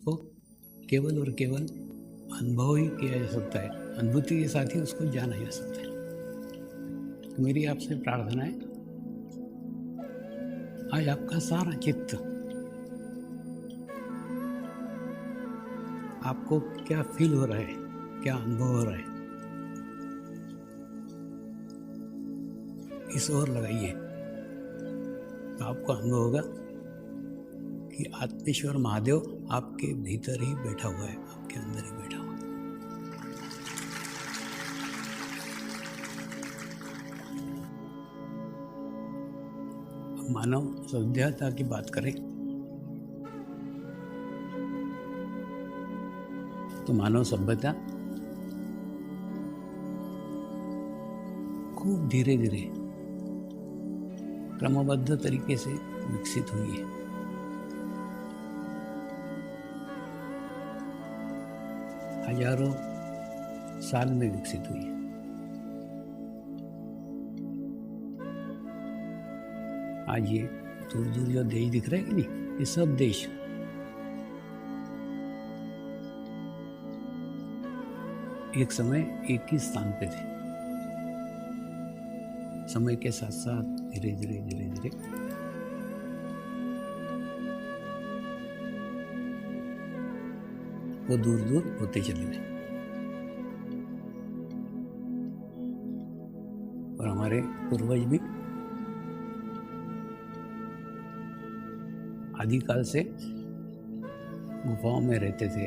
को केवल और केवल अनुभव ही किया जा सकता है, अनुभूति के साथ ही उसको जाना जा सकता है। तो मेरी आपसे प्रार्थना है, आज आपका सारा चित्त, आपको क्या फील हो रहा है, क्या अनुभव हो रहा है, इस ओर लगाइए तो आपको अनुभव होगा कि आत्मेश्वर महादेव आपके भीतर ही बैठा हुआ है, आपके अंदर ही बैठा हुआ है। अब मानव सभ्यता की बात करें तो मानव सभ्यता खूब धीरे धीरे क्रमबद्ध तरीके से विकसित हुई है। हजारों साल में विकसित हुई है। आज ये दूर दूर जो देश दिख रहे हैं कि नहीं, ये सब देश एक समय एक ही स्थान पे थे। समय के साथ साथ धीरे धीरे धीरे धीरे वो दूर दूर होते चले गए और हमारे पूर्वज भी आदिकाल से गुफाओं में रहते थे,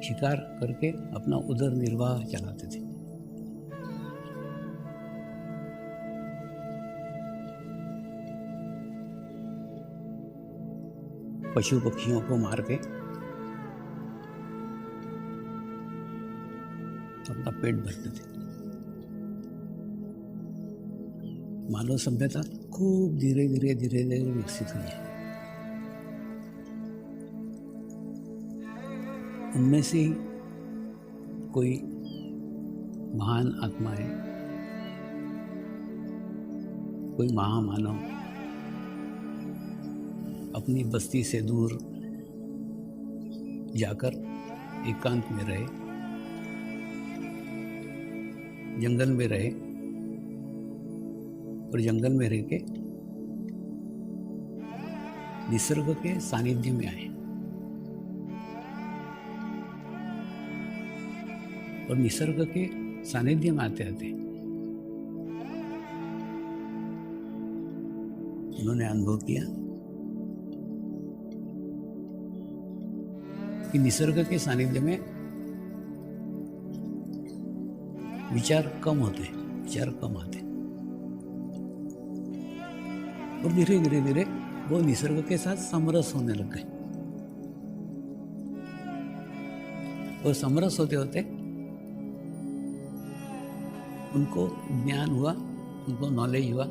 शिकार करके अपना उदर निर्वाह चलाते थे। पशु पक्षियों को मार के अपना पेट भरते थे। मानव सभ्यता खूब धीरे धीरे धीरे धीरे विकसित हुई है। उनमें से ही कोई महान आत्माएं, कोई महामानव अपनी बस्ती से दूर जाकर एकांत में रहे, जंगल में रहे और जंगल में रह के निसर्ग के सानिध्य में आए और निसर्ग के सानिध्य में आते आते उन्होंने अनुभव किया कि निसर्ग के सानिध्य में विचार कम होते हैं, विचार कम आते हैं और धीरे धीरे धीरे वो निसर्ग के साथ समरस होने लग गए और समरस होते होते उनको ज्ञान हुआ, उनको नॉलेज हुआ।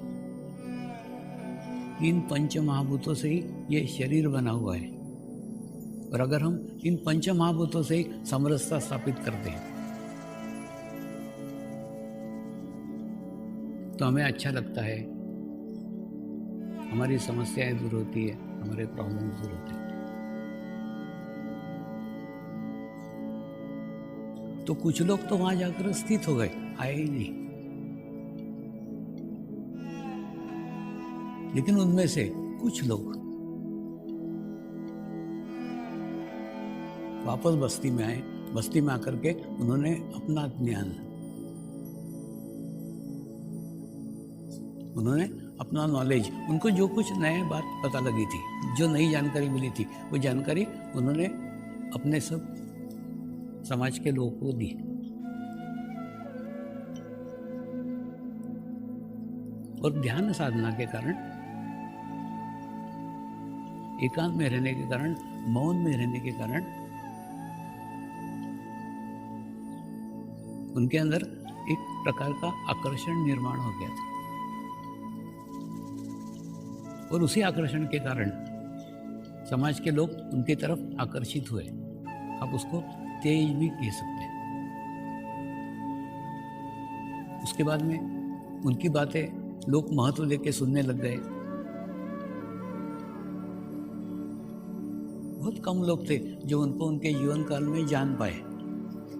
इन पंच महाभूतों से ही ये शरीर बना हुआ है और अगर हम इन पंच महाभूतों से ही समरसता स्थापित करते हैं तो हमें अच्छा लगता है, हमारी समस्याएं दूर होती है, हमारे प्रॉब्लम दूर होते हैं। तो कुछ लोग तो वहां जाकर स्थित हो गए, आए ही नहीं। लेकिन उनमें से कुछ लोग वापस बस्ती में आए। बस्ती में आकर के उन्होंने अपना ज्ञान, उन्होंने अपना नॉलेज, उनको जो कुछ नए बात पता लगी थी, जो नई जानकारी मिली थी, वो जानकारी उन्होंने अपने सब समाज के लोगों को दी और ध्यान साधना के कारण, एकांत में रहने के कारण, मौन में रहने के कारण उनके अंदर एक प्रकार का आकर्षण निर्माण हो गया था और उसी आकर्षण के कारण समाज के लोग उनकी तरफ आकर्षित हुए। आप उसको तेज भी कह सकते हैं। उसके बाद में उनकी बातें लोग महत्व देके सुनने लग गए बहुत कम लोग थे जो उनको उनके जीवन काल में जान पाए,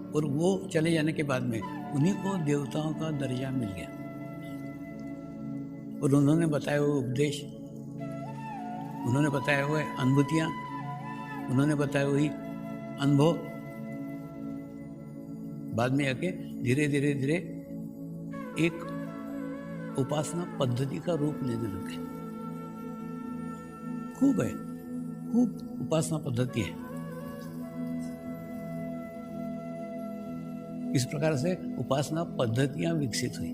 और वो चले जाने के बाद में उन्हीं को देवताओं का दर्जा मिल गया। और उन्होंने बताया हुए उपदेश, उन्होंने बताया हुए अनुभूतियाँ, उन्होंने बताया हुई अनुभव बाद में आके धीरे धीरे धीरे एक उपासना पद्धति का रूप लेने लगे। खूब है, खूब उपासना पद्धति है। इस प्रकार से उपासना पद्धतियां विकसित हुई।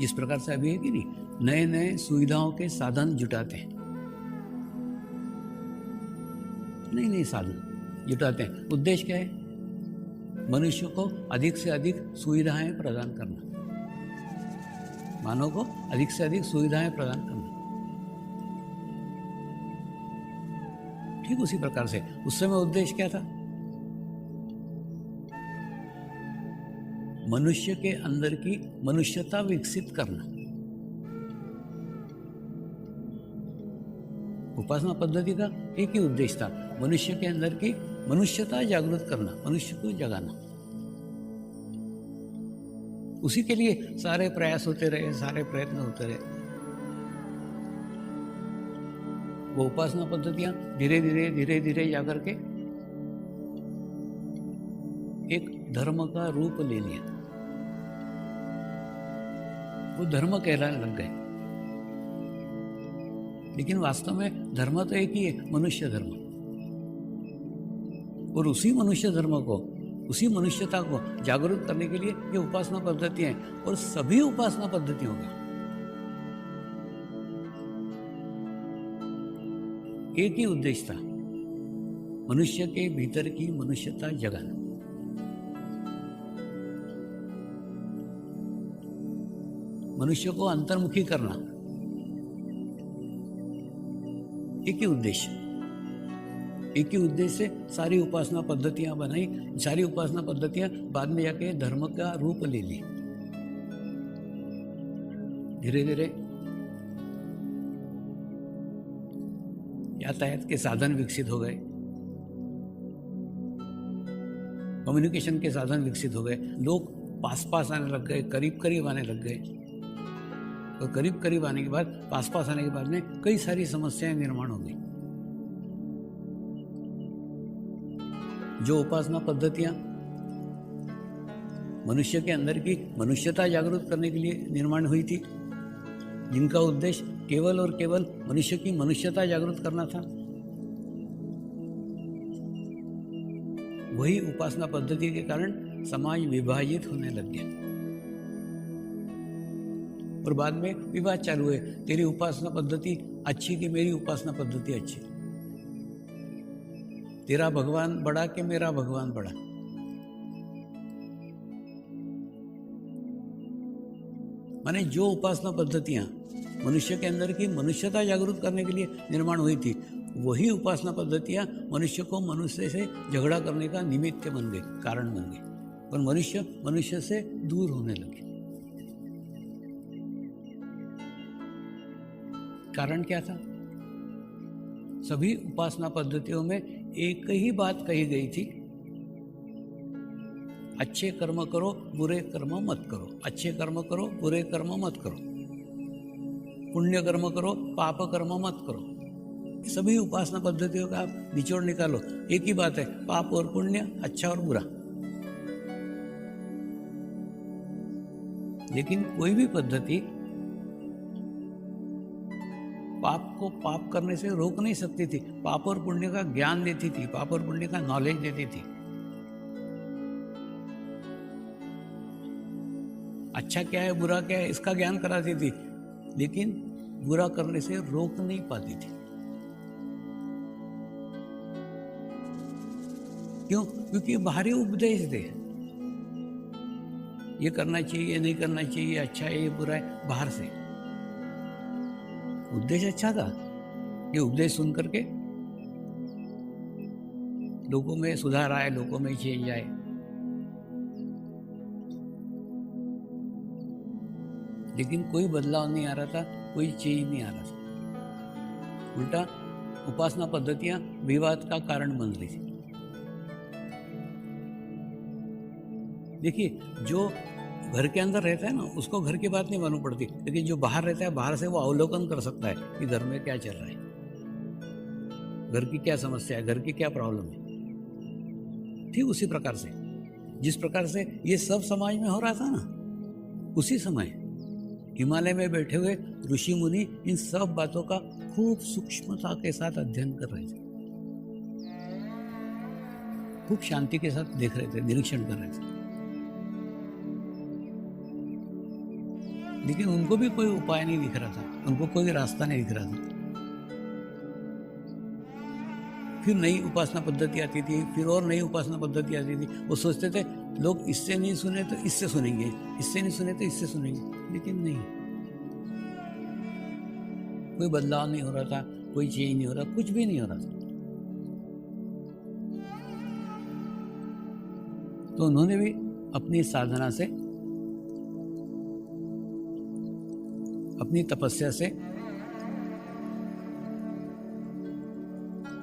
जिस प्रकार से अभी है कि नहीं, नए नए सुविधाओं के साधन जुटाते हैं, नई नई साधन जुटाते हैं। उद्देश्य क्या है? मनुष्य को अधिक से अधिक सुविधाएं प्रदान करना, मानव को अधिक से अधिक सुविधाएं प्रदान करना। ठीक उसी प्रकार से उस समय उद्देश्य क्या था? मनुष्य के अंदर की मनुष्यता विकसित करना। उपासना पद्धति का एक ही उद्देश्य था, मनुष्य के अंदर की मनुष्यता जागृत करना, मनुष्य को जगाना। उसी के लिए सारे प्रयास होते रहे, सारे प्रयत्न होते रहे। वो उपासना पद्धतियां धीरे धीरे धीरे धीरे जाकर के एक धर्म का रूप ले लिया। वो धर्म कहलाने लग गए। लेकिन वास्तव में धर्म तो एक ही है, मनुष्य धर्म। और उसी मनुष्य धर्म को, उसी मनुष्यता को जागरूक करने के लिए ये उपासना पद्धतियां हैं। और सभी उपासना पद्धतियों का एक ही उद्देश्य था, मनुष्य के भीतर की मनुष्यता जगाना। मनुष्य को अंतर्मुखी करना, एक ही उद्देश्य। एक ही उद्देश्य से सारी उपासना पद्धतियां बनाई। सारी उपासना पद्धतियां बाद में जाके धर्म का रूप ले ली। धीरे धीरे यातायात के साधन विकसित हो गए, कम्युनिकेशन के साधन विकसित हो गए। लोग पास पास आने लग गए, करीब करीब आने लग गए। और करीब करीब आने के बाद, पास पास आने के बाद में कई सारी समस्याएं निर्माण हो गई। जो उपासना पद्धतियां मनुष्य के अंदर की मनुष्यता जागृत करने के लिए निर्माण हुई थी, जिनका उद्देश्य केवल और केवल मनुष्य की मनुष्यता जागृत करना था, वही उपासना पद्धति के कारण समाज विभाजित होने लग गया। और बाद में विवाद चालू हुए, तेरी उपासना पद्धति अच्छी कि मेरी उपासना पद्धति अच्छी, तेरा भगवान बड़ा कि मेरा भगवान बड़ा। माने जो उपासना पद्धतियां मनुष्य के अंदर की मनुष्यता जागरूक करने के लिए निर्माण हुई थी, वही उपासना पद्धतियां मनुष्य को मनुष्य से झगड़ा करने का निमित्त बन गए, कारण बन गए। और मनुष्य मनुष्य से दूर होने लगे। कारण क्या था? सभी उपासना पद्धतियों में एक ही बात कही गई थी, अच्छे कर्म करो, बुरे कर्म मत करो। अच्छे कर्म करो, बुरे कर्म मत करो। पुण्य कर्म करो, पाप कर्म मत करो। सभी उपासना पद्धतियों का आप निचोड़ निकालो, एक ही बात है, पाप और पुण्य, अच्छा और बुरा। लेकिन कोई भी पद्धति पाप को पाप करने से रोक नहीं सकती थी। पाप और पुण्य का ज्ञान देती थी, पाप और पुण्य का नॉलेज देती थी। अच्छा क्या है, बुरा क्या है, इसका ज्ञान कराती थी, लेकिन बुरा करने से रोक नहीं पाती थी। क्यों? क्योंकि बाहरी उपदेश थे, ये करना चाहिए, ये नहीं करना चाहिए, अच्छा है, ये बुरा है, बाहर से। उद्देश्य अच्छा था, ये उपदेश सुन करके लोगों में सुधार आए, लोगों में चेंज आए। लेकिन कोई बदलाव नहीं आ रहा था, कोई चेंज नहीं आ रहा था। उल्टा उपासना पद्धतियां विवाद का कारण बन रही थी। देखिए, जो घर के अंदर रहता है ना, उसको घर की बात नहीं मालूम पड़ती, लेकिन जो बाहर रहता है, बाहर से वो अवलोकन कर सकता है कि घर में क्या चल रहा है, घर की क्या समस्या है, घर की क्या प्रॉब्लम है। ठीक उसी प्रकार से जिस प्रकार से ये सब समाज में हो रहा था ना, उसी समय हिमालय में बैठे हुए ऋषि मुनि इन सब बातों का खूब सूक्ष्मता के साथ अध्ययन कर रहे थे, खूब शांति के साथ देख रहे थे, निरीक्षण कर रहे थे। लेकिन उनको भी कोई उपाय नहीं दिख रहा था, उनको कोई रास्ता नहीं दिख रहा था। फिर नई उपासना पद्धति आती थी, फिर और नई उपासना पद्धति आती थी। वो सोचते थे लोग इससे नहीं सुने तो इससे सुनेंगे, इससे नहीं सुने तो इससे सुनेंगे, लेकिन नहीं, कोई बदलाव नहीं हो रहा था, कोई चेंज नहीं हो रहा, कुछ भी नहीं हो रहा था। तो उन्होंने भी अपनी साधना से, अपनी तपस्या से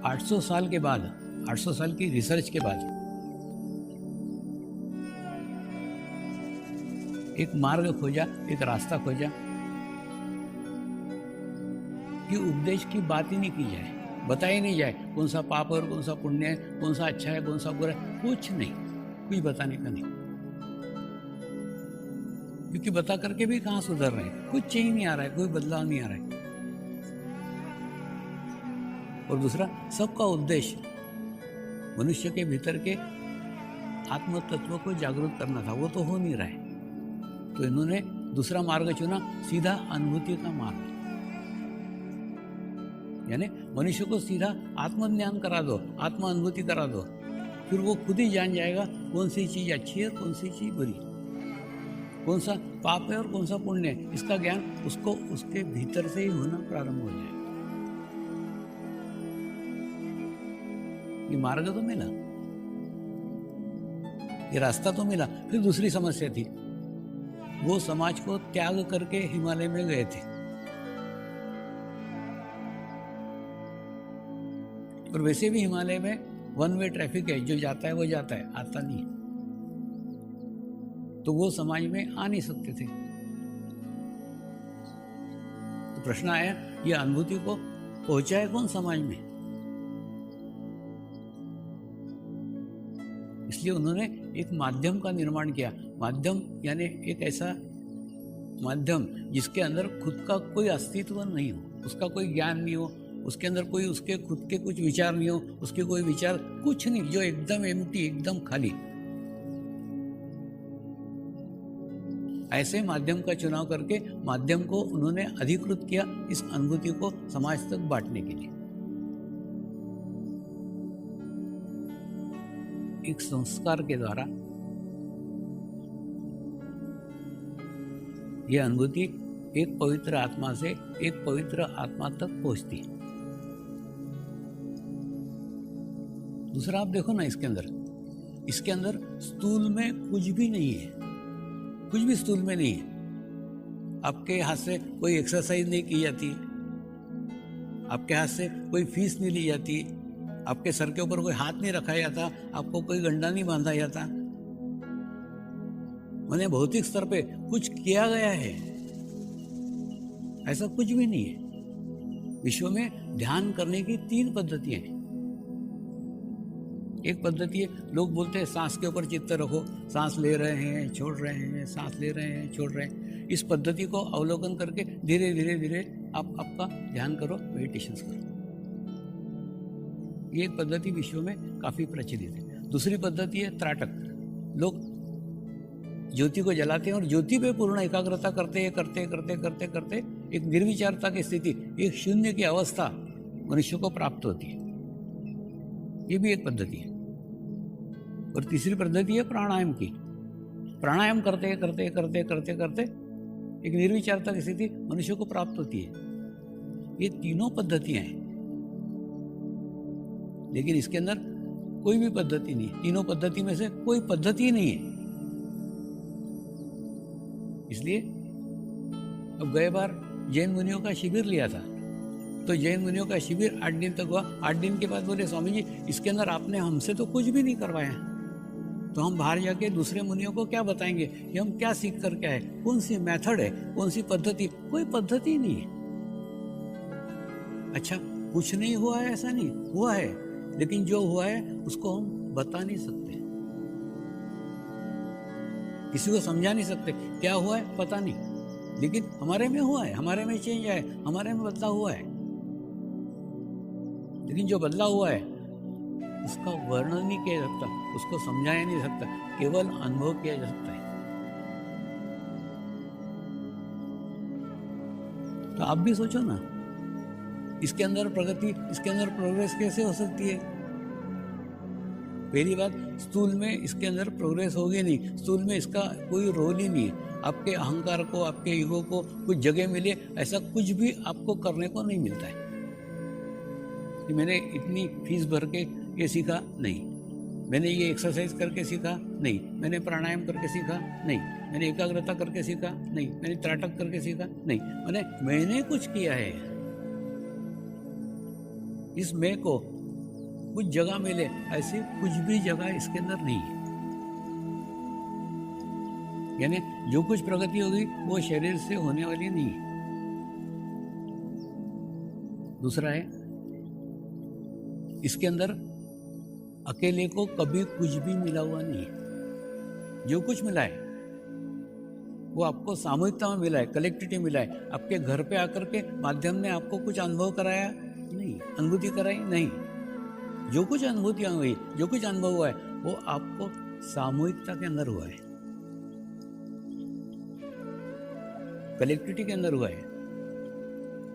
800 साल के बाद, 800 साल की रिसर्च के बाद एक मार्ग खोजा, एक रास्ता खोजा कि उपदेश की बात ही नहीं की जाए, बताई नहीं जाए कौन सा पाप और कौन सा पुण्य है, कौन सा अच्छा है, कौन सा बुरा है, कुछ नहीं, कुछ बताने का नहीं। क्योंकि बता करके भी कहाँ सुधर रहे हैं, कुछ चेंज नहीं आ रहा है, कोई बदलाव नहीं आ रहा है। और दूसरा, सबका उद्देश्य मनुष्य के भीतर के आत्म तत्व को जागरूक करना था, वो तो हो नहीं रहा है। तो इन्होंने दूसरा मार्ग चुना, सीधा अनुभूति का मार्ग, यानी मनुष्य को सीधा आत्मज्ञान करा दो, आत्म अनुभूति करा दो, फिर वो खुद ही जान जाएगा कौन सी चीज अच्छी है और कौन सी चीज बुरी, कौन सा पाप है और कौन सा पुण्य है। इसका ज्ञान उसको उसके भीतर से ही होना प्रारंभ हो जाएगा। ये मार्ग तो मिला, ये रास्ता तो मिला। फिर दूसरी समस्या थी, वो समाज को त्याग करके हिमालय में गए थे, और वैसे भी हिमालय में वन वे ट्रैफिक है, जो जाता है वो जाता है, आता नहीं है। तो वो समाज में आ नहीं सकते थे। तो प्रश्न आया, ये अनुभूति को पहुंचाए कौन समाज में? इसलिए उन्होंने एक माध्यम का निर्माण किया। माध्यम यानी एक ऐसा माध्यम जिसके अंदर खुद का कोई अस्तित्व नहीं हो, उसका कोई ज्ञान नहीं हो, उसके अंदर कोई उसके खुद के कुछ विचार नहीं हो, उसके कोई विचार कुछ नहीं, जो एकदम एम्प्टी, एकदम खाली। ऐसे माध्यम का चुनाव करके माध्यम को उन्होंने अधिकृत किया इस अनुभूति को समाज तक बांटने के लिए। एक संस्कार के द्वारा यह अनुभूति एक पवित्र आत्मा से एक पवित्र आत्मा तक पहुंचती है। दूसरा, आप देखो ना, इसके अंदर स्थूल में कुछ भी नहीं है, कुछ भी स्थूल में नहीं है। आपके हाथ से कोई एक्सरसाइज नहीं की जाती, आपके हाथ से कोई फीस नहीं ली जाती, आपके सर के ऊपर कोई हाथ नहीं रखा जाता, आपको कोई गंडा नहीं बांधा जाता। मैंने भौतिक स्तर पे कुछ किया गया है, ऐसा कुछ भी नहीं है। विश्व में ध्यान करने की 3 पद्धतियां हैं। एक पद्धति है, लोग बोलते हैं सांस के ऊपर चित्त रखो, सांस ले रहे हैं छोड़ रहे हैं, सांस ले रहे हैं छोड़ रहे हैं। इस पद्धति को अवलोकन करके धीरे धीरे धीरे आप आपका ध्यान करो, मेडिटेशन करो। ये एक पद्धति विश्व में काफी प्रचलित है। दूसरी पद्धति है त्राटक। लोग ज्योति को जलाते हैं और ज्योति पे पूर्ण एकाग्रता करते करते करते करते करते एक निर्विचारता की स्थिति, एक शून्य की अवस्था मनुष्य को प्राप्त होती है। ये भी एक पद्धति है। और तीसरी पद्धति है प्राणायाम की। प्राणायाम करते करते करते करते करते एक निर्विचारता की स्थिति मनुष्य को प्राप्त होती है। ये तीनों पद्धतियां हैं, लेकिन इसके अंदर कोई भी पद्धति नहीं है। तीनों पद्धति में से कोई पद्धति नहीं है। इसलिए अब गए बार जैन मुनियों का शिविर लिया था, तो जैन मुनियों का शिविर 8 दिन तक हुआ। 8 दिन के बाद बोले स्वामी जी इसके अंदर आपने हमसे तो कुछ भी नहीं करवाया, तो हम बाहर जाके दूसरे मुनियों को क्या बताएंगे कि हम क्या सीख कर क्या है, कौन सी मेथड है, कौन सी पद्धति? कोई पद्धति नहीं है। अच्छा कुछ नहीं हुआ है ऐसा नहीं, हुआ है, लेकिन जो हुआ है उसको हम बता नहीं सकते, किसी को समझा नहीं सकते। क्या हुआ है पता नहीं, लेकिन हमारे में हुआ है, हमारे में चेंज है, हमारे में बदलाव हुआ है। लेकिन जो बदलाव हुआ है उसका वर्णन नहीं किया जा सकता, उसको समझाया नहीं जा सकता, केवल अनुभव किया जा सकता है। तो आप भी सोचो ना, इसके अंदर प्रगति, इसके अंदर प्रोग्रेस कैसे हो सकती है? पहली बात, स्थूल में इसके अंदर प्रोग्रेस होगी नहीं, स्थूल में इसका कोई रोल ही नहीं है। आपके अहंकार को, आपके ईगो को कुछ जगह मिले, ऐसा कुछ भी आपको करने को नहीं मिलता है कि मैंने इतनी फीस भर के ये सीखा, नहीं, मैंने ये एक्सरसाइज करके सीखा, नहीं, मैंने प्राणायाम करके सीखा, नहीं, मैंने एकाग्रता करके सीखा, नहीं, मैंने त्राटक करके सीखा, नहीं, मैंने कुछ किया है। इस मैं को कुछ जगह मिले, ऐसी कुछ भी जगह इसके अंदर नहीं है। यानी जो कुछ प्रगति होगी वो शरीर से होने वाली नहीं है। दूसरा है, इसके अंदर अकेले को कभी कुछ भी मिला हुआ नहीं है। जो कुछ मिला है वो आपको सामूहिकता में मिला है, कलेक्टिविटी मिला है। आपके घर पे आकर के माध्यम ने आपको कुछ अनुभव कराया नहीं, अनुभूति कराई नहीं। जो कुछ अनुभूतियां हुई, जो कुछ अनुभव हुआ है, वो आपको सामूहिकता के अंदर हुआ है, कलेक्टिविटी के अंदर हुआ है।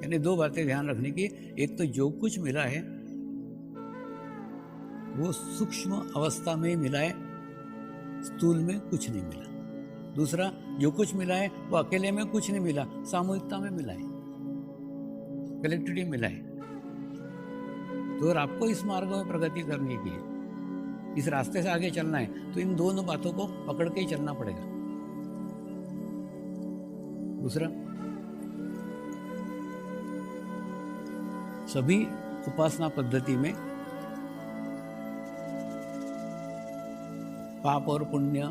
यानी दो बातें ध्यान रखने की, एक तो जो कुछ मिला है वो सूक्ष्म अवस्था में मिला है, स्थूल में कुछ नहीं मिला। दूसरा, जो कुछ मिला है वो अकेले में कुछ नहीं मिला, सामूहिकता में मिला है, कलेक्टिविटी मिला है। तो अगर आपको इस मार्ग में प्रगति करनी की है, इस रास्ते से आगे चलना है, तो इन दोनों बातों को पकड़ के ही चलना पड़ेगा। दूसरा, सभी उपासना पद्धति में पाप और पुण्य,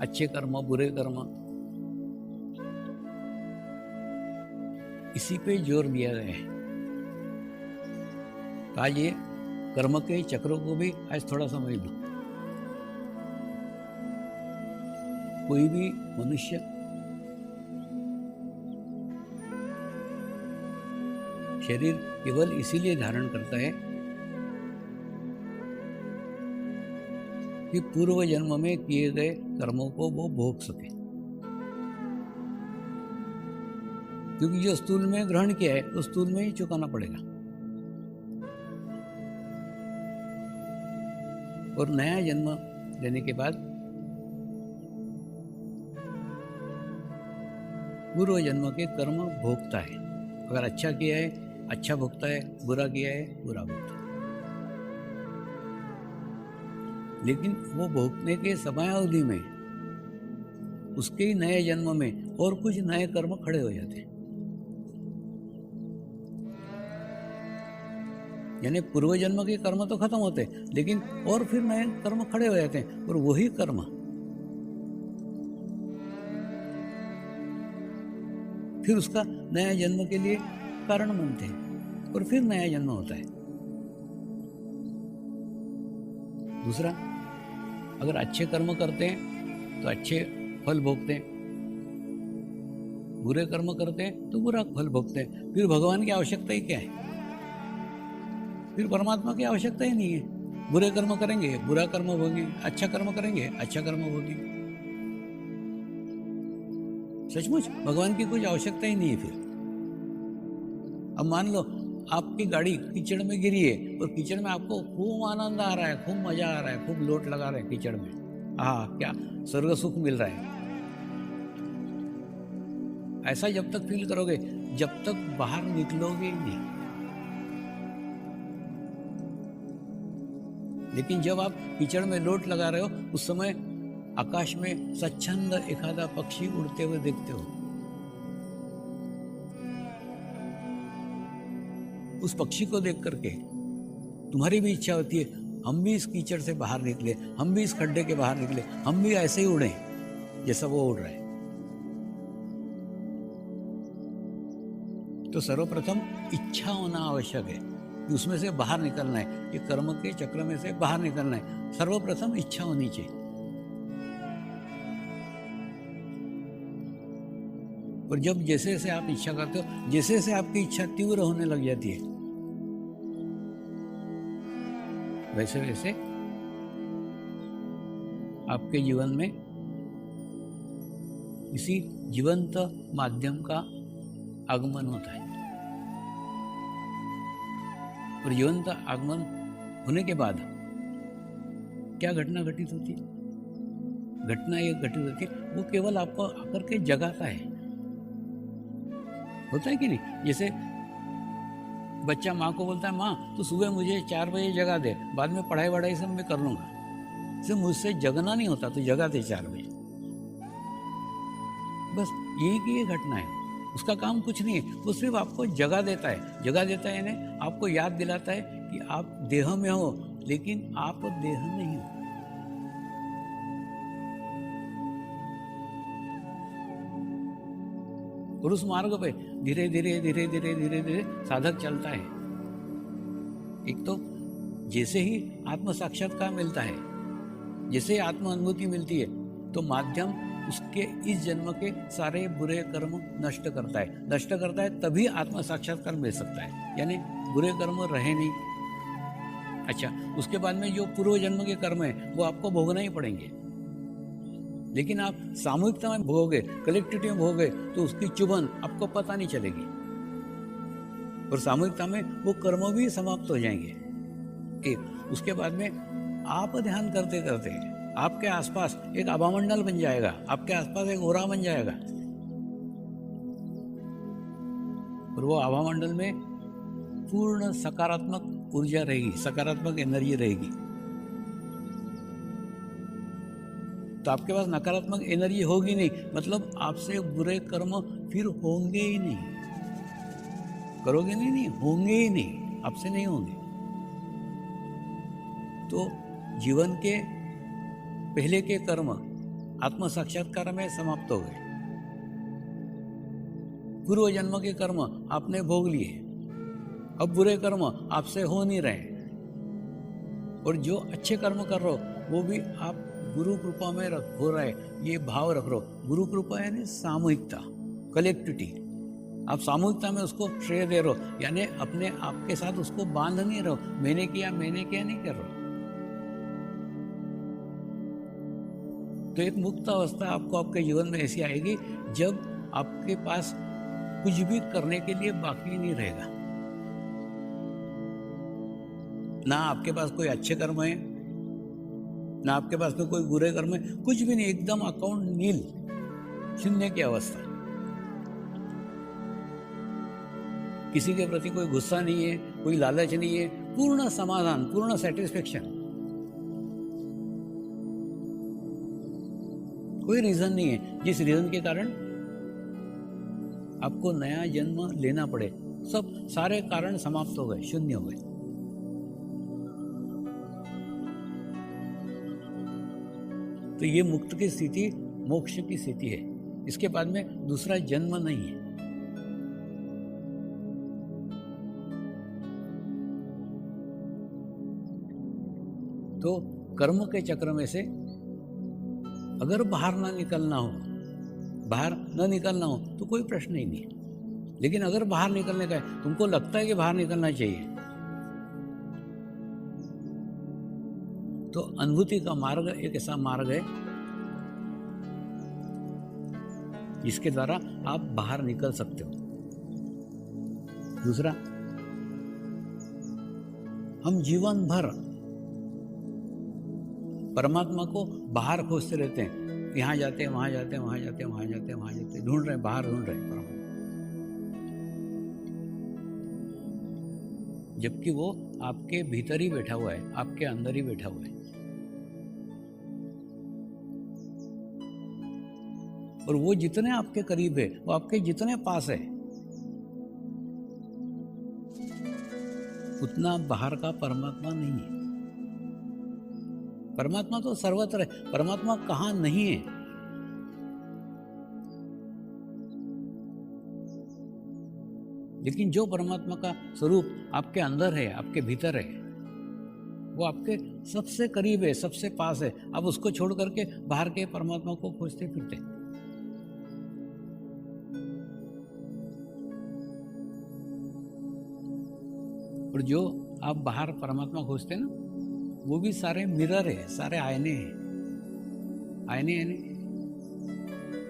अच्छे कर्म, बुरे कर्म, इसी पे जोर दिया गया है। तो आज ये कर्म के चक्रों को भी आज थोड़ा समझ लो। कोई भी मनुष्य शरीर केवल इसीलिए धारण करता है कि पूर्व जन्म में किए गए कर्मों को वो भोग सके, क्योंकि जो स्थूल में ग्रहण किया है वो स्थूल में ही चुकाना पड़ेगा। और नया जन्म लेने के बाद पूर्व जन्म के कर्म भोगता है। अगर अच्छा किया है अच्छा भोगता है, बुरा किया है बुरा भोगता है। लेकिन वो भोगने के समयावधि में उसके ही नए जन्म में और कुछ नए कर्म खड़े हो जाते हैं। यानी पूर्व जन्म के कर्म तो खत्म होते हैं, लेकिन और फिर नए कर्म खड़े हो जाते हैं, और वही कर्म फिर उसका नया जन्म के लिए कारण बनते हैं, और फिर नया जन्म होता है। दूसरा, अगर अच्छे कर्म करते हैं तो अच्छे फल भोगते हैं, बुरे कर्म करते हैं तो बुरा फल भोगते हैं। फिर भगवान की आवश्यकता ही क्या है? फिर परमात्मा की आवश्यकता ही नहीं है। बुरे कर्म करेंगे बुरा कर्म भोगेंगे, अच्छा कर्म करेंगे अच्छा कर्म भोगेंगे। सचमुच भगवान की कुछ आवश्यकता ही नहीं है फिर। अब मान लो आपकी गाड़ी कीचड़ में गिरी है, और कीचड़ में आपको खूब आनंद आ रहा है, खूब मजा आ रहा है, खूब लोट लगा रहे हैं कीचड़ में, क्या स्वर्ग सुख मिल रहा है। ऐसा जब तक फील करोगे जब तक बाहर निकलोगे ही नहीं। लेकिन जब आप कीचड़ में लोट लगा रहे हो, उस समय आकाश में स्वच्छंद एखादा पक्षी उड़ते हुए देखते हो, उस पक्षी को देख करके तुम्हारी भी इच्छा होती है हम भी इस कीचड़ से बाहर निकले, हम भी इस खड्डे के बाहर निकले, हम भी ऐसे ही उड़े जैसा वो उड़ रहा है। तो सर्वप्रथम इच्छा होना आवश्यक है कि उसमें से बाहर निकलना है, ये कर्म के चक्र में से बाहर निकलना है। सर्वप्रथम इच्छा होनी चाहिए। और जब जैसे जैसे आप इच्छा करते हो, जैसे जैसे आपकी इच्छा तीव्र होने लग जाती है, वैसे वैसे आपके जीवन में इसी जीवंत माध्यम का आगमन होता है। और जीवंत आगमन होने के बाद क्या घटना घटित होती है? घटना ये घटित होती है, वो केवल आपको आकर के जगाता है। होता है कि नहीं? जैसे बच्चा माँ को बोलता है, माँ तो सुबह मुझे 4 बजे जगा दे, बाद में पढ़ाई वढ़ाई सब मैं कर लूँगा। जैसे मुझसे जगना नहीं होता, तो जगा दे 4 बजे। बस यही की ये घटना है। उसका काम कुछ नहीं है, वो सिर्फ आपको जगा देता है। जगा देता है यानी आपको याद दिलाता है कि आप देह में हो, लेकिन आप देह नहीं हो। और उस मार्ग पे धीरे धीरे धीरे धीरे धीरे धीरे साधक चलता है। एक तो जैसे ही आत्म साक्षात्कार मिलता है, जैसे ही आत्म अनुभूति मिलती है, तो माध्यम उसके इस जन्म के सारे बुरे कर्म नष्ट करता है। नष्ट करता है तभी आत्म साक्षात्कार मिल सकता है, यानी बुरे कर्म रहे नहीं। अच्छा, उसके बाद में जो पूर्व जन्म के कर्म है वो आपको भोगना ही पड़ेंगे, लेकिन आप सामूहिकता में भोगोगे, कलेक्टिविटी में भोगोगे, तो उसकी चुभन आपको पता नहीं चलेगी। और सामूहिकता में वो कर्म भी समाप्त हो जाएंगे। एक उसके बाद में आप ध्यान करते करते आपके आसपास एक आभामंडल बन जाएगा, आपके आसपास एक ओरा बन जाएगा। और वो आभामंडल में पूर्ण सकारात्मक ऊर्जा रहेगी, सकारात्मक एनर्जी रहेगी। तो आपके पास नकारात्मक एनर्जी होगी नहीं, मतलब आपसे बुरे कर्म फिर होंगे ही नहीं। करोगे नहीं, होंगे ही नहीं, आपसे नहीं होंगे। तो जीवन के पहले के कर्म आत्म साक्षात्कार में समाप्त हो गए। पूर्व जन्म के कर्म आपने भोग लिए, अब बुरे कर्म आपसे हो नहीं रहे। और जो अच्छे कर्म कर रहे हो वो भी आप गुरु कृपा में हो रहा है, ये भाव रख लो। गुरु कृपा यानी सामूहिकता, कलेक्टिविटी। आप सामूहिकता में उसको श्रेय दे रहे हो, यानी अपने आप के साथ उसको बांध नहीं रहो, मैंने किया नहीं कर रहे। तो एक मुक्त अवस्था आपको आपके जीवन में ऐसी आएगी जब आपके पास कुछ भी करने के लिए बाकी नहीं रहेगा। ना आपके पास कोई अच्छे कर्म है, ना आपके पास में कोई बुरे कर्म है, कुछ भी नहीं, एकदम अकाउंट नील, शून्य की अवस्था। किसी के प्रति कोई गुस्सा नहीं है, कोई लालच नहीं है, पूर्ण समाधान, पूर्ण सेटिस्फेक्शन। कोई रीजन नहीं है जिस रीजन के कारण आपको नया जन्म लेना पड़े। सब सारे कारण समाप्त हो गए, शून्य हो गए। तो ये मुक्त की स्थिति मोक्ष की स्थिति है। इसके बाद में दूसरा जन्म नहीं है। तो कर्म के चक्र में से अगर बाहर ना निकलना हो तो कोई प्रश्न ही नहीं। लेकिन अगर बाहर निकलने का है, तुमको लगता है कि बाहर निकलना चाहिए, तो अनुभूति का मार्ग एक ऐसा मार्ग है जिसके द्वारा आप बाहर निकल सकते हो। दूसरा, हम जीवन भर परमात्मा को बाहर खोजते रहते हैं, यहाँ जाते हैं, वहां जाते हैं, वहां जाते हैं, वहां जाते हैं, वहां जाते हैं, ढूंढ रहे हैं, बाहर ढूंढ रहे हैं परमात्मा, जबकि वो आपके भीतर ही बैठा हुआ है, आपके अंदर ही बैठा हुआ है। और वो जितने आपके करीब है, वो आपके जितने पास है, उतना बाहर का परमात्मा नहीं है। परमात्मा तो सर्वत्र है, परमात्मा कहाँ नहीं है। लेकिन जो परमात्मा का स्वरूप आपके अंदर है, आपके भीतर है, वो आपके सबसे करीब है, सबसे पास है। आप उसको छोड़ करके बाहर के परमात्मा को खोजते फिरते। और जो आप बाहर परमात्मा खोजते ना, वो भी सारे मिरर है, सारे आईने हैं। आईने यानी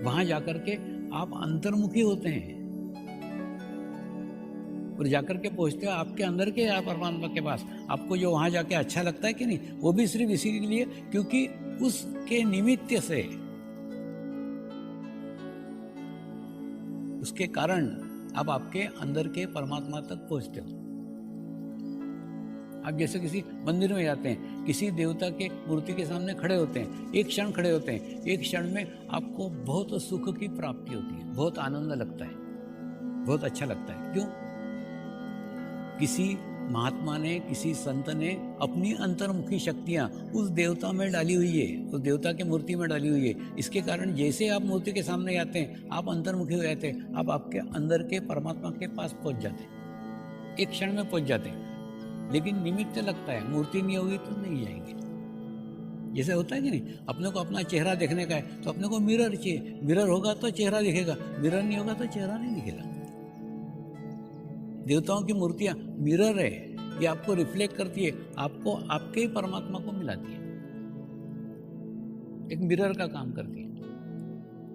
वहां जाकर के आप अंतर्मुखी होते हैं और जाकर के पहुंचते हो आपके अंदर के परमात्मा के पास। आपको जो वहां जाके अच्छा लगता है कि नहीं, वो भी सिर्फ इसी के लिए क्योंकि उसके निमित्त से, उसके कारण आप आपके अंदर के परमात्मा तक पहुंचते हो। आप जैसे किसी मंदिर में जाते हैं, किसी देवता के मूर्ति के सामने खड़े होते हैं, एक क्षण खड़े होते हैं, एक क्षण में आपको बहुत सुख की प्राप्ति होती है, बहुत आनंद लगता है, बहुत अच्छा लगता है। क्यों? किसी महात्मा ने, किसी संत ने अपनी अंतर्मुखी शक्तियां उस देवता में डाली हुई है, उस देवता की मूर्ति में डाली हुई है। इसके कारण जैसे आप मूर्ति के सामने आते हैं, आप अंतर्मुखी हो जाते हैं, आप आपके अंदर के परमात्मा के पास पहुंच जाते हैं, एक क्षण में पहुंच जाते हैं। लेकिन निमित्त लगता है, मूर्ति नहीं होगी तो नहीं जाएंगे। जैसे होता है कि नहीं, अपने को अपना चेहरा देखने का है तो अपने को मिरर चाहिए, मिरर होगा तो चेहरा दिखेगा, मिरर नहीं होगा तो चेहरा नहीं दिखेगा। देवताओं की मूर्तियां मिरर है, ये आपको रिफ्लेक्ट करती है, आपको आपके ही परमात्मा को मिलाती है, एक मिरर का काम करती है।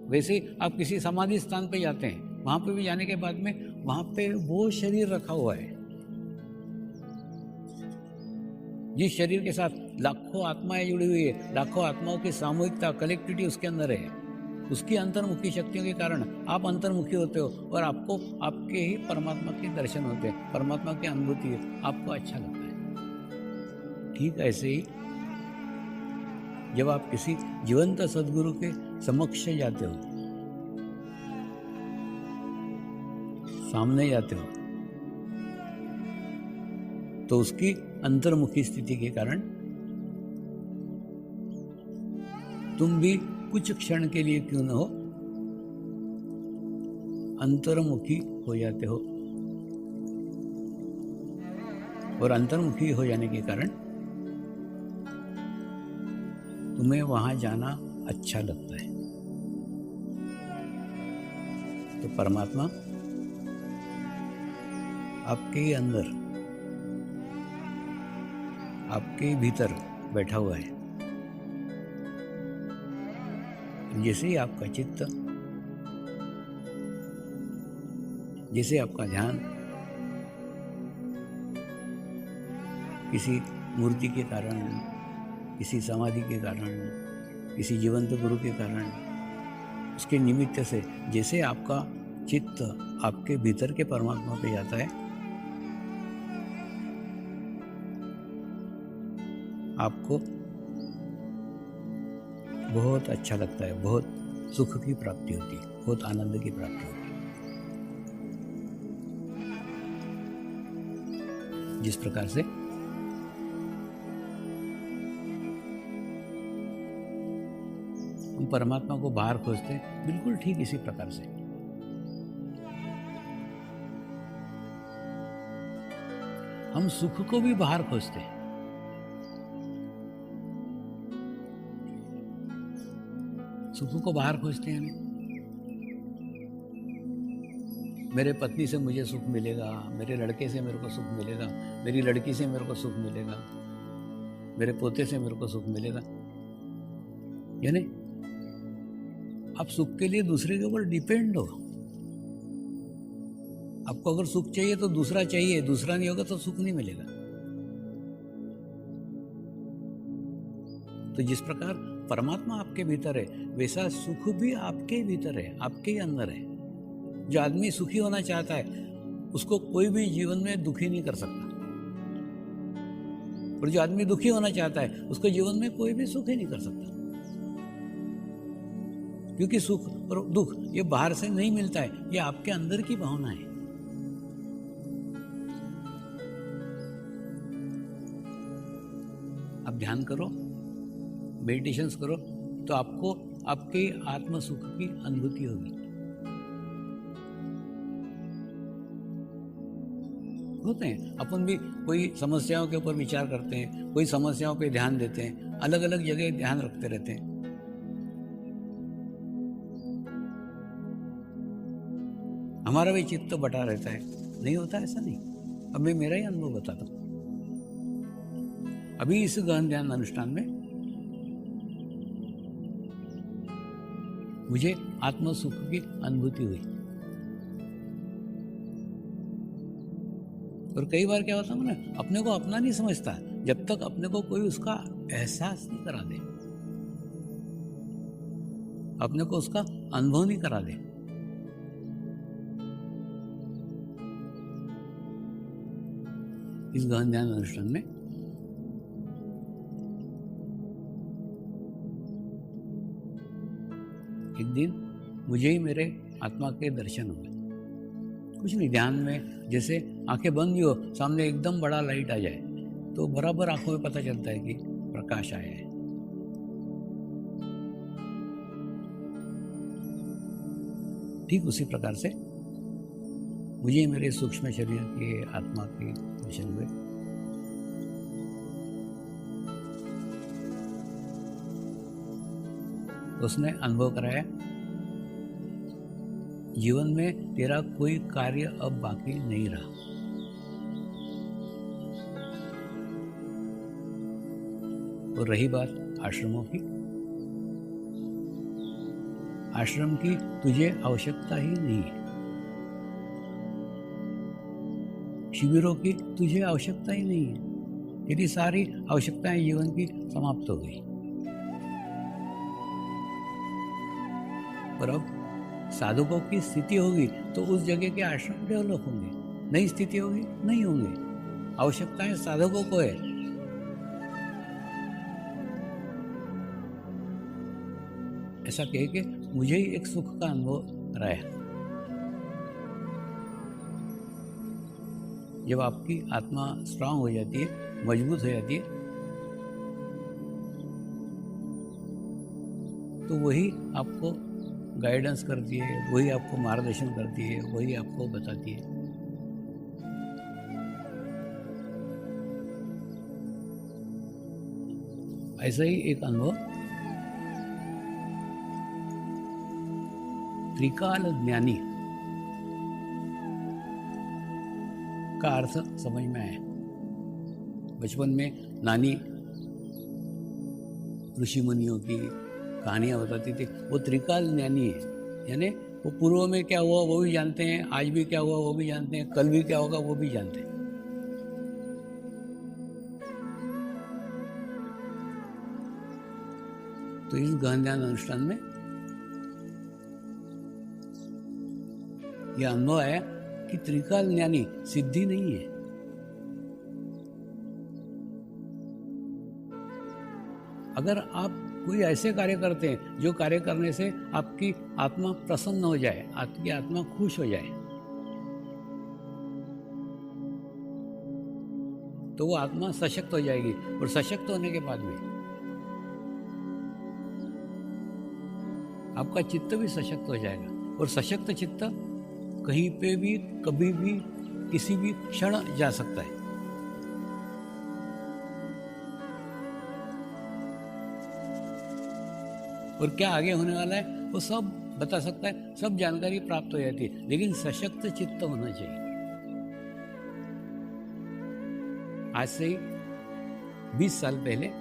वैसे ही आप किसी समाधि स्थान पे जाते हैं, वहां पे भी जाने के बाद में वहां पे वो शरीर रखा हुआ है जिस शरीर के साथ लाखों आत्माएं जुड़ी हुई है, लाखों आत्माओं की सामूहिकता, कलेक्टिविटी उसके अंदर है। उसकी अंतर्मुखी शक्तियों के कारण आप अंतर्मुखी होते हो और आपको आपके ही परमात्मा के दर्शन होते हैं, परमात्मा की अनुभूति है, आपको अच्छा लगता है। ठीक ऐसे ही जब आप किसी जीवंत सद्गुरु के समक्ष जाते हो, सामने जाते हो, तो उसकी अंतर्मुखी स्थिति के कारण तुम भी कुछ क्षण के लिए क्यों न हो अंतर्मुखी हो जाते हो। और अंतर्मुखी हो जाने के कारण तुम्हें वहां जाना अच्छा लगता है। तो परमात्मा आपके ही अंदर, आपके भीतर बैठा हुआ है। जैसे ही आपका चित्त, जैसे आपका ध्यान किसी मूर्ति के कारण, किसी समाधि के कारण, किसी जीवंत गुरु के कारण, उसके निमित्त से जैसे आपका चित्त आपके भीतर के परमात्मा पे जाता है, आपको बहुत अच्छा लगता है, बहुत सुख की प्राप्ति होती है, बहुत आनंद की प्राप्ति होती है। जिस प्रकार से हम परमात्मा को बाहर खोजते हैं, बिल्कुल ठीक इसी प्रकार से हम सुख को भी बाहर खोजते हैं। सुख को बाहर खोजते हैं। मेरे पत्नी से मुझे सुख मिलेगा, मेरे लड़के से मेरे को सुख मिलेगा, मेरी लड़की से मेरे को सुख मिलेगा, मेरे पोते से मेरे को सुख मिलेगा। यानी आप सुख के लिए दूसरे के ऊपर डिपेंड हो। आपको अगर सुख चाहिए तो दूसरा चाहिए, दूसरा नहीं होगा तो सुख नहीं मिलेगा। तो जिस प्रकार परमात्मा आपके भीतर है, वैसा सुख भी आपके भीतर है, आपके ही अंदर है। जो आदमी सुखी होना चाहता है उसको कोई भी जीवन में दुखी नहीं कर सकता, और जो आदमी दुखी होना चाहता है उसको जीवन में कोई भी सुख ही नहीं कर सकता। क्योंकि सुख और दुख ये बाहर से नहीं मिलता है, ये आपके अंदर की भावना है। आप ध्यान करो, मेडिटेशंस करो, तो आपको आपके आत्म सुख की अनुभूति होगी। होते हैं, अपन भी कोई समस्याओं के ऊपर विचार करते हैं, कोई समस्याओं पे ध्यान देते हैं, अलग अलग जगह ध्यान रखते रहते हैं। हमारा भी चित्त बटा रहता है, नहीं होता ऐसा नहीं। अब मैं मेरा ही अनुभव बताता हूँ। अभी इस गहन ध्यान अनुष्ठान में मुझे आत्म सुख की अनुभूति हुई। और कई बार क्या होता है ना, अपने को अपना नहीं समझता जब तक अपने को कोई उसका एहसास नहीं करा दे, अपने को उसका अनुभव नहीं करा दे। इस गहन ध्यान अनुष्ठान में एक दिन मुझे ही मेरे आत्मा के दर्शन हुए। कुछ नहीं, ध्यान में जैसे आंखें बंद ही हो, सामने एकदम बड़ा लाइट आ जाए तो बराबर आंखों में पता चलता है कि प्रकाश आया है। ठीक उसी प्रकार से मुझे मेरे सूक्ष्म शरीर के आत्मा के दर्शन हुए। उसने अनुभव कराया, जीवन में तेरा कोई कार्य अब बाकी नहीं रहा। और रही बात आश्रमों की, आश्रम की तुझे आवश्यकता ही नहीं है, शिविरों की तुझे आवश्यकता ही नहीं है। तेरी सारी आवश्यकताएं जीवन की समाप्त हो गई। और अब साधकों की स्थिति होगी तो उस जगह के आश्रम डेवलप होंगे, नई स्थिति होगी नहीं होंगे। आवश्यकताएं साधकों को है। ऐसा कह के मुझे ही एक सुख का अनुभव कराया। जब आपकी आत्मा स्ट्रांग हो जाती है, मजबूत हो जाती है, तो वही आपको गाइडेंस करती है, वही आपको मार्गदर्शन करती है, वही आपको बताती है। ऐसा ही एक अनुभव त्रिकाल ज्ञानी का अर्थ समझ में आया। बचपन में नानी ऋषि मुनियों की कहानियाँ बताती थी। वो त्रिकाल ज्ञानी है, यानी वो पूर्व में क्या हुआ वो भी जानते हैं, आज भी क्या हुआ वो भी जानते हैं, कल भी क्या होगा वो भी जानते हैं। तो इस गहन ध्यान अनुष्ठान में यह अनुभव आया कि त्रिकाल ज्ञानी सिद्धि नहीं है। अगर आप कोई ऐसे कार्य करते हैं जो कार्य करने से आपकी आत्मा प्रसन्न हो जाए, आपकी आत्मा खुश हो जाए, तो वो आत्मा सशक्त हो जाएगी। और सशक्त होने के बाद में आपका चित्त भी सशक्त हो जाएगा। और सशक्त चित्त कहीं पे भी, कभी भी, किसी भी क्षण जा सकता है। और क्या आगे होने वाला है वो सब बता सकता है, सब जानकारी प्राप्त हो जाती है, लेकिन सशक्त चित्त होना चाहिए। आज से ही 20 साल पहले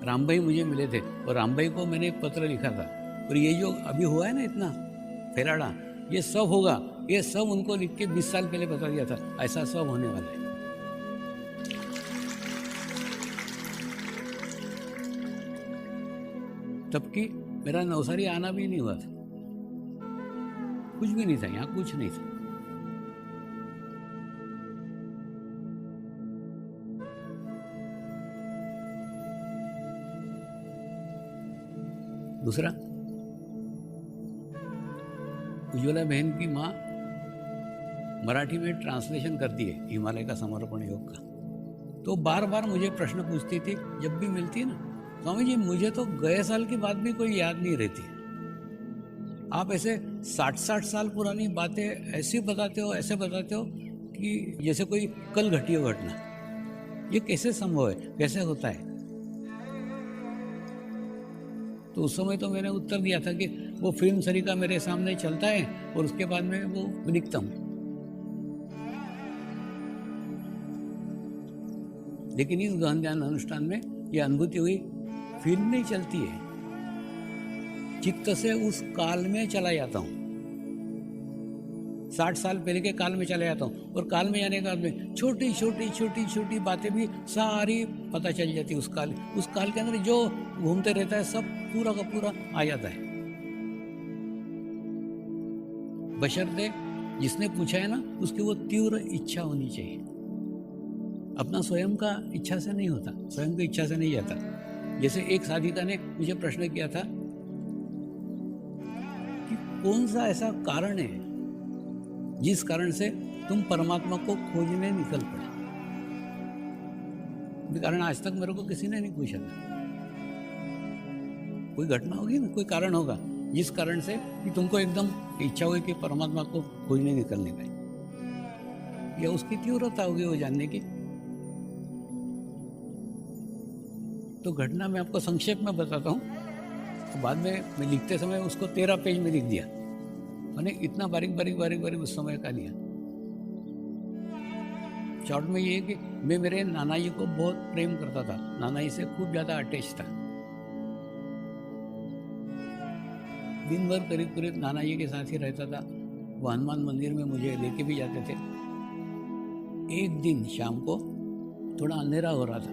राम भाई मुझे मिले थे और राम भाई को मैंने एक पत्र लिखा था। और ये जो अभी हुआ है ना इतना फेराड़ा, ये सब होगा, ये सब उनको लिख के 20 साल पहले बता दिया था, ऐसा सब होने वाला है। तब कि मेरा नवसारी आना भी नहीं हुआ था, कुछ भी नहीं था, यहाँ कुछ नहीं था। दूसरा, उज्ज्वला बहन की माँ मराठी में ट्रांसलेशन करती है हिमालय का समर्पण योग का। तो बार बार मुझे प्रश्न पूछती थी जब भी मिलती ना, स्वामी जी मुझे तो गए साल की बात भी कोई याद नहीं रहती, आप ऐसे 60-60 साल पुरानी बातें ऐसे बताते हो, ऐसे बताते हो कि जैसे कोई कल घटी हो घटना। ये कैसे संभव है, कैसे होता है? तो उस समय तो मैंने उत्तर दिया था कि वो फिल्म सरिका मेरे सामने चलता है और उसके बाद में वो लिखता हूँ। लेकिन इस गहन ध्यान अनुष्ठान में ये अनुभूति हुई, फिल्म नहीं चलती है, चित्त से उस काल में चला जाता हूँ, 60 साल पहले के काल में चला जाता हूँ। और काल में जाने के बाद में छोटी छोटी छोटी छोटी बातें भी सारी पता चल जाती है। उस काल के अंदर जो घूमते रहता है सब पूरा का पूरा आ जाता है। बशर्ते जिसने पूछा है ना, उसकी वो तीव्र इच्छा होनी चाहिए। अपना स्वयं का इच्छा से नहीं होता, स्वयं की इच्छा से नहीं जाता। जैसे एक साधिका ने मुझे प्रश्न किया था कि कौन सा ऐसा कारण है जिस कारण से तुम परमात्मा को खोजने निकल पड़े। कारण आज तक मेरे को किसी ने नहीं पूछा था। कोई घटना होगी ना, कोई कारण होगा जिस कारण से कि तुमको एकदम इच्छा हुई कि परमात्मा को खोजने निकलने का, या उसकी तीव्रता होगी वो जानने की। तो घटना मैं आपको संक्षेप में बताता हूँ, तो बाद में मैं लिखते समय उसको 13 पेज में लिख दिया। मैंने इतना बारीक बारीक बारीक बारीक उस समय का लिया। शॉर्ट में ये है कि मैं मेरे नाना जी को बहुत प्रेम करता था, नाना जी से खूब ज़्यादा अटैच था। दिन भर करीब करीब नाना जी के साथ ही रहता था। वो हनुमान मंदिर में मुझे लेके भी जाते थे। एक दिन शाम को थोड़ा अंधेरा हो रहा था,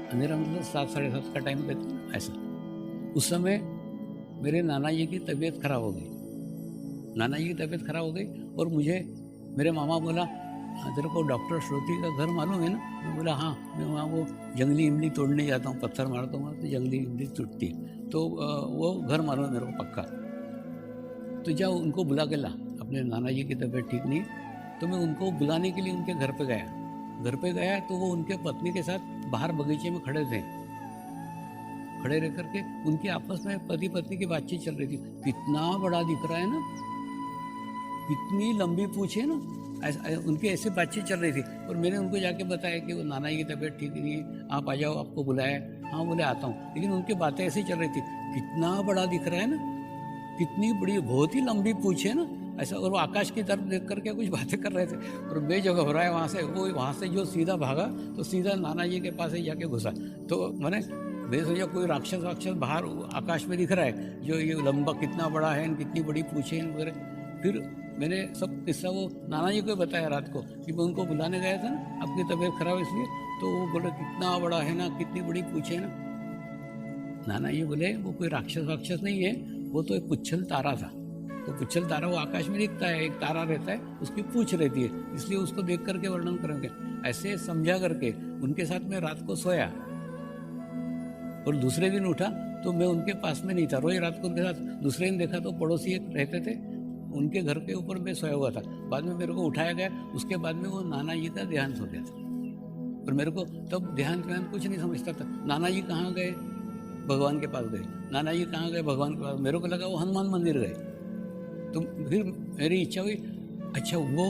अंधेरा मतलब 7-7:30 का टाइम पे ऐसा। उस समय मेरे नाना जी की तबीयत खराब हो गई। नाना जी की तबीयत खराब हो गई और मुझे मेरे मामा बोला, तेरे को डॉक्टर श्रोती का घर मालूम है ना? मैं बोला हाँ, मैं वहाँ वो जंगली इमली तोड़ने जाता हूँ, पत्थर मारता हूँ तो जंगली इमली टूटती है, तो वो घर मालूम है मेरे को पक्का। तो जाओ उनको बुला के ला, अपने नाना जी की तबीयत ठीक नहीं है। तो मैं उनको बुलाने के लिए उनके घर पे गया तो वो उनके पत्नी के साथ बाहर बगीचे में खड़े थे। खड़े रह करके उनकी आपस में पति पत्नी की बातचीत चल रही थी। कितना बड़ा दिख रहा है ना, कितनी लंबी पूछ है ना, उनकी ऐसी बातचीत चल रही थी। और मैंने उनको जाके बताया कि वो नाना जी की तबीयत ठीक नहीं है, आप आ जाओ, आपको बुलाया। हाँ बोले आता हूँ। लेकिन उनकी बातें ऐसी चल रही थी, कितना बड़ा दिख रहा है ना, कितनी बड़ी, बहुत ही लंबी पूछ है ना, ऐसा। और वो आकाश की तरफ देख करके कुछ बातें कर रहे थे। और मैं जो घबराया वहाँ से जो सीधा भागा तो सीधा नाना जी के पास ही जाके घुसा। तो मैंने सोचा कोई राक्षस बाहर आकाश में दिख रहा है, जो ये लंबा कितना बड़ा है, कितनी बड़ी पूछे वगैरह। फिर मैंने सब किस्सा वो नाना जी को बताया रात को कि मैं उनको बुलाने गया था ना, आपकी तबीयत खराब इसलिए। तो वो बोले कितना बड़ा है ना, कितनी बड़ी पूछे है ना। नाना जी बोले वो कोई राक्षस नहीं है, वो तो एक पुच्छल तारा था। तो पुच्छल तारा वो आकाश में दिखता है, एक तारा रहता है, उसकी पूंछ रहती है, इसलिए उसको देख करके वर्णन करेंगे। ऐसे समझा करके उनके साथ में रात को सोया। और दूसरे दिन उठा तो मैं उनके पास में नहीं था, रोज रात को उनके साथ। दूसरे दिन देखा तो पड़ोसी एक रहते थे, उनके घर के ऊपर मैं सोया हुआ था। बाद में मेरे को उठाया गया, उसके बाद में वो नाना जी का देहांत हो गया था। और मेरे को तब देहांत कुछ नहीं समझता था। नाना जी कहाँ गए? भगवान के पास गए। नाना जी कहाँ गए? भगवान के पास। मेरे को लगा वो हनुमान मंदिर गए। तो फिर मेरी इच्छा हुई, अच्छा वो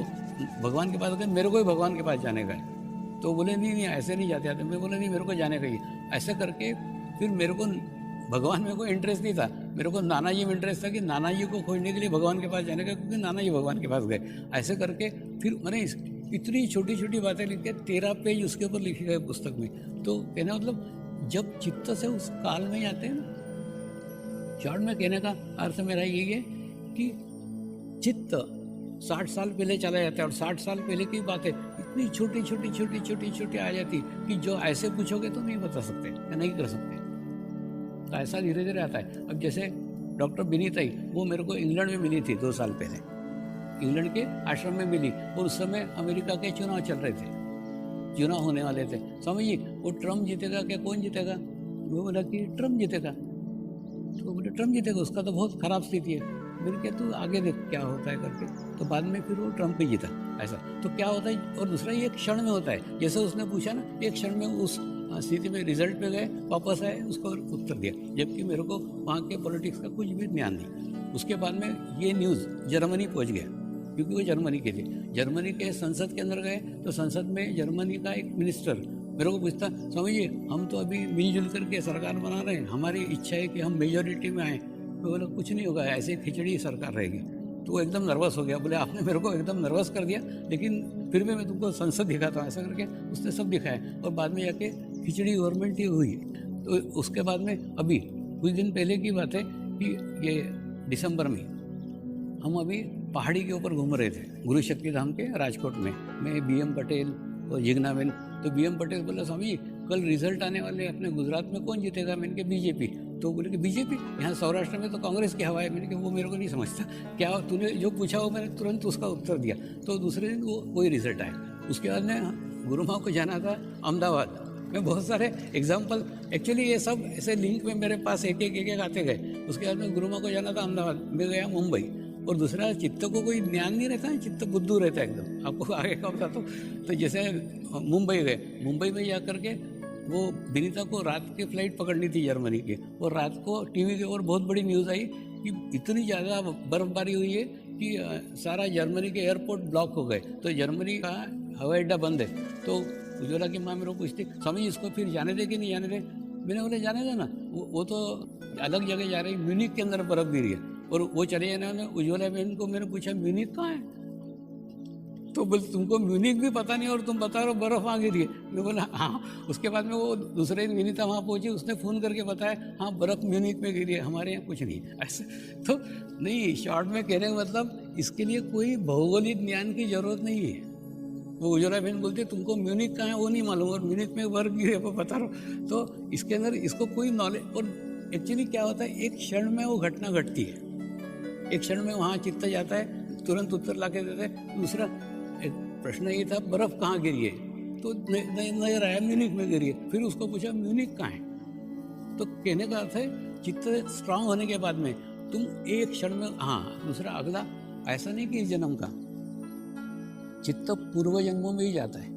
भगवान के पास गए, मेरे को भी भगवान के पास जाने का है। तो बोले नहीं ऐसे नहीं जाते आते। मैं बोला नहीं, मेरे को जाने का ही। ऐसे करके फिर मेरे को भगवान में कोई इंटरेस्ट नहीं था, मेरे को नाना जी में इंटरेस्ट था कि नाना जी को खोजने के लिए भगवान के पास जाने का, क्योंकि नाना जी भगवान के पास गए। ऐसे करके फिर मैंने इतनी छोटी छोटी बातें लिख के 13 पेज उसके ऊपर लिखे गए पुस्तक में। तो कहना मतलब जब चित्त से उस काल में जाते हैं ना, शॉर्ट में कहने का अर्थ मेरा यही है कि चित्त 60 साल पहले चला जाता है और 60 साल पहले की बातें इतनी छोटी छोटी छोटी छोटी छोटी आ जाती कि जो ऐसे पूछोगे तो नहीं बता सकते या नहीं कर सकते। तो ऐसा धीरे धीरे आता है। अब जैसे डॉक्टर विनीताई, वो मेरे को इंग्लैंड में मिली थी 2 साल पहले, इंग्लैंड के आश्रम में मिली। और उस समय अमेरिका के चुनाव चल रहे थे, चुनाव होने वाले थे। समझ जी, वो ट्रम्प जीतेगा क्या कौन जीतेगा? वो बोला कि ट्रम्प जीतेगा। तो बोले ट्रम्प जीतेगा, उसका तो बहुत खराब स्थिति है। मैंने कहा तू आगे देख क्या होता है करके। तो बाद में फिर वो ट्रम्प ही जीता। ऐसा तो क्या होता है। और दूसरा ये एक क्षण में होता है, जैसे उसने पूछा ना, एक क्षण में उस स्थिति में रिजल्ट पे गए, वापस आए, उसको उत्तर दिया, जबकि मेरे को वहाँ के पॉलिटिक्स का कुछ भी ज्ञान नहीं। उसके बाद में ये न्यूज़ जर्मनी पहुँच गया, क्योंकि वो जर्मनी के थे। जर्मनी के संसद के अंदर गए तो संसद में जर्मनी का एक मिनिस्टर मेरे को पूछता, स्वामी जी हम तो अभी मिलजुल करके सरकार बना रहे हैं, हमारी इच्छा है कि हम मेजोरिटी में आएँ। तो बोला कुछ नहीं होगा, ऐसे खिचड़ी सरकार रहेगी। तो वो एकदम नर्वस हो गया, बोले आपने मेरे को एकदम नर्वस कर दिया, लेकिन फिर भी मैं तुमको संसद दिखाता हूँ, ऐसा करके उसने सब दिखाया। और बाद में जाके खिचड़ी गवर्नमेंट ही हुई। तो उसके बाद में अभी कुछ दिन पहले की बात है कि ये दिसंबर में हम अभी पहाड़ी के ऊपर घूम रहे थे, गुरु शक्ति धाम के राजकोट में, मैं BM पटेल और जिग्नाबेन। तो BM पटेल बोला, स्वामी कल रिजल्ट आने वाले अपने गुजरात में, कौन जीतेगा? मैंने कहा बीजेपी। तो बोले कि बीजेपी, यहाँ सौराष्ट्र में तो कांग्रेस की हवा है। मैंने कहा वो मेरे को नहीं समझता, क्या तूने जो पूछा वो मैंने तुरंत उसका उत्तर दिया। तो दूसरे दिन वही रिजल्ट आया। उसके बाद में गुरु माँ को जाना था अहमदाबाद। मैं बहुत सारे एग्जाम्पल, एक्चुअली ये सब ऐसे लिंक में मेरे पास एक एक आते गए। उसके बाद में गुरु माँ को जाना था अहमदाबाद, मैं गया मुंबई। और दूसरा, चित्त को कोई ज्ञान नहीं रहता है, चित्त बुद्धू रहता है एकदम। आपको आगे का बताता हूँ। तो जैसे मुंबई गए, मुंबई में जा कर के वो विनीता को रात की फ्लाइट पकड़नी थी जर्मनी की, और रात को टीवी के ऊपर बहुत बड़ी न्यूज़ आई कि इतनी ज़्यादा बर्फबारी हुई है कि सारा जर्मनी के एयरपोर्ट ब्लॉक हो गए। तो जर्मनी का हवाई अड्डा बंद है। तो उज्ज्वला की माँ मेरे को पूछती, स्वामी इसको फिर जाने दे कि नहीं जाने दे? मैंने बोले जाने दे ना, वो तो अलग जगह जा रही, म्यूनिक के अंदर बर्फ गिरी है। और वो चले जाने, उज्ज्वला बहन को मैंने पूछा म्यूनिक कहाँ है? तो बोले तुमको म्यूनिक भी पता नहीं और तुम बता रहे हो बर्फ वहाँ गिरी है। मैं बोला हाँ। उसके बाद में वो दूसरे दिन विनीता वहाँ पहुँची, उसने फ़ोन करके बताया हाँ बर्फ म्यूनिक में गिरी है, हमारे यहाँ कुछ नहीं ऐसे। तो नहीं, शॉर्ट में कहने का मतलब इसके लिए कोई भौगोलिक ज्ञान की जरूरत नहीं है। वो उज्ज्वला बहन बोलती है तुमको म्यूनिक कहाँ है वो नहीं मालूम, और म्यूनिक में बर्फ गिरी है वो बता रहा हूँ। तो इसके अंदर इसको कोई नॉलेज। और एक्चुअली क्या होता है, एक क्षण में वो घटना घटती है, एक क्षण में वहाँ चित्त जाता है, तुरंत उत्तर ला के देते हैं। दूसरा एक प्रश्न ये था बर्फ कहाँ गिरी है, तो नजर आया म्यूनिक में गिरी है। फिर उसको पूछा म्यूनिक कहाँ है? तो कहने का अर्थ है चित्त स्ट्रांग होने के बाद में तुम एक क्षण में, हाँ दूसरा अगला ऐसा नहीं कि इस जन्म का, चित्त पूर्व जन्मों में ही जाता है।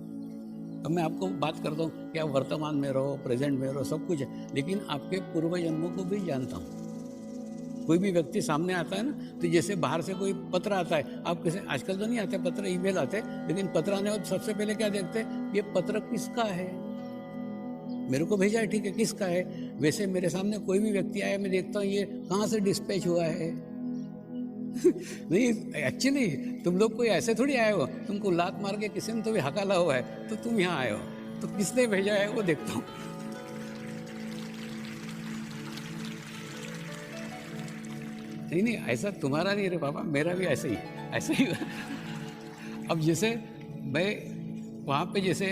अब मैं आपको बात करता हूँ कि आप वर्तमान में रहो, प्रेजेंट में रहो, सब कुछ है, लेकिन आपके पूर्व जन्मों को भी जानता हूँ। कोई भी व्यक्ति सामने आता है ना, तो जैसे बाहर से कोई पत्र आता है, आप कैसे, आजकल तो नहीं आते पत्र, ईमेल आते हैं, लेकिन पत्र आने और सबसे पहले क्या देखते हैं, ये पत्र किसका है, मेरे को भेजा है ठीक है, किसका है। वैसे मेरे सामने कोई भी व्यक्ति आया, मैं देखता हूँ ये कहाँ से डिस्पैच हुआ है। नहीं, एक्चुअली तुम लोग कोई ऐसे थोड़ी आए हो, तुमको लात मार के किसी ने तो भी हकाला हुआ है तो तुम यहाँ आए हो, तो किसने भेजा है वो देखता हूँ। नहीं, ऐसा तुम्हारा नहीं रे बाबा, मेरा भी ऐसे ही। अब जैसे मैं वहाँ पे जैसे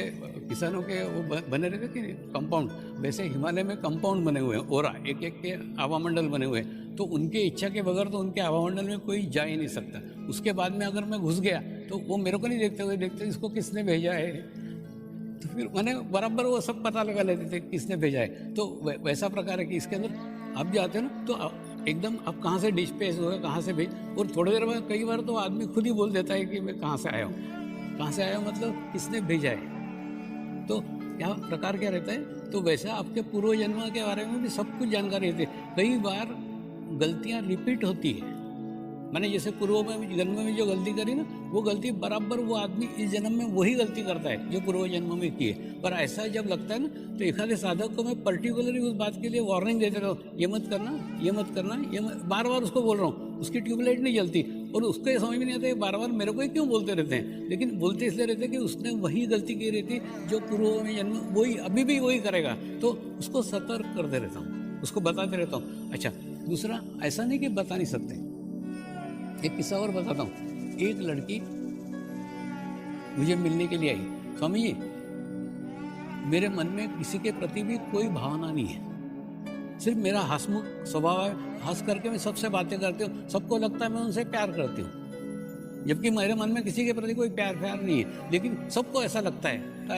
किसानों के वो बने रहते कि कंपाउंड, वैसे हिमालय में कंपाउंड बने हुए हैं, ओरा एक एक के आवामंडल बने हुए हैं। तो उनके इच्छा के बगैर तो उनके आवामंडल में कोई जा ही नहीं सकता। उसके बाद में अगर मैं घुस गया तो वो मेरे को नहीं देखते हुए, देखते इसको किसने भेजा है। तो फिर मैंने बराबर वो सब पता लगा लेते थे किसने भेजा है। तो वैसा प्रकार है कि इसके अंदर आप जाते हो ना, तो एकदम आप कहाँ से डिस्पैच हुआ, कहाँ से भेज, और थोड़ी देर बाद कई बार तो आदमी खुद ही बोल देता है कि मैं कहाँ से आया हूँ। कहाँ से आया हूँ मतलब किसने भेजा है। तो क्या प्रकार क्या रहता है, तो वैसा आपके पूर्व जन्म के बारे में भी सब कुछ जानकारी रहती है। कई बार गलतियाँ रिपीट होती है, मैंने जैसे पूर्व में जन्म में जो गलती करी ना, वो गलती बराबर वो आदमी इस जन्म में वही गलती करता है जो पूर्व जन्म में की है। पर ऐसा जब लगता है ना, तो एक आधे साधक को मैं पर्टिकुलरली उस बात के लिए वार्निंग देते रहता हूँ, ये मत करना, ये मत करना, बार बार उसको बोल रहा हूँ। उसकी ट्यूबलाइट नहीं जलती और उसको ये समझ में नहीं आता है बार बार मेरे को ही क्यों बोलते रहते हैं, लेकिन बोलते इसलिए रहते हैं कि उसने वही गलती की रहती जो पूर्व में जन्म, वही अभी भी वही करेगा। तो उसको सतर्क करते रहता हूँ, उसको बताते रहता हूँ। अच्छा, दूसरा ऐसा नहीं कि बता नहीं सकते। एक किस्सा और बताता हूँ। एक लड़की मुझे मिलने के लिए आई, स्वामी जी मेरे मन में किसी के प्रति भी कोई भावना नहीं है, सिर्फ मेरा हंसमुख स्वभाव है, हंस करके मैं सबसे बातें करती हूँ, सबको लगता है मैं उनसे प्यार करती हूँ, जबकि मेरे मन में किसी के प्रति कोई प्यार नहीं है, लेकिन सबको ऐसा लगता है। तो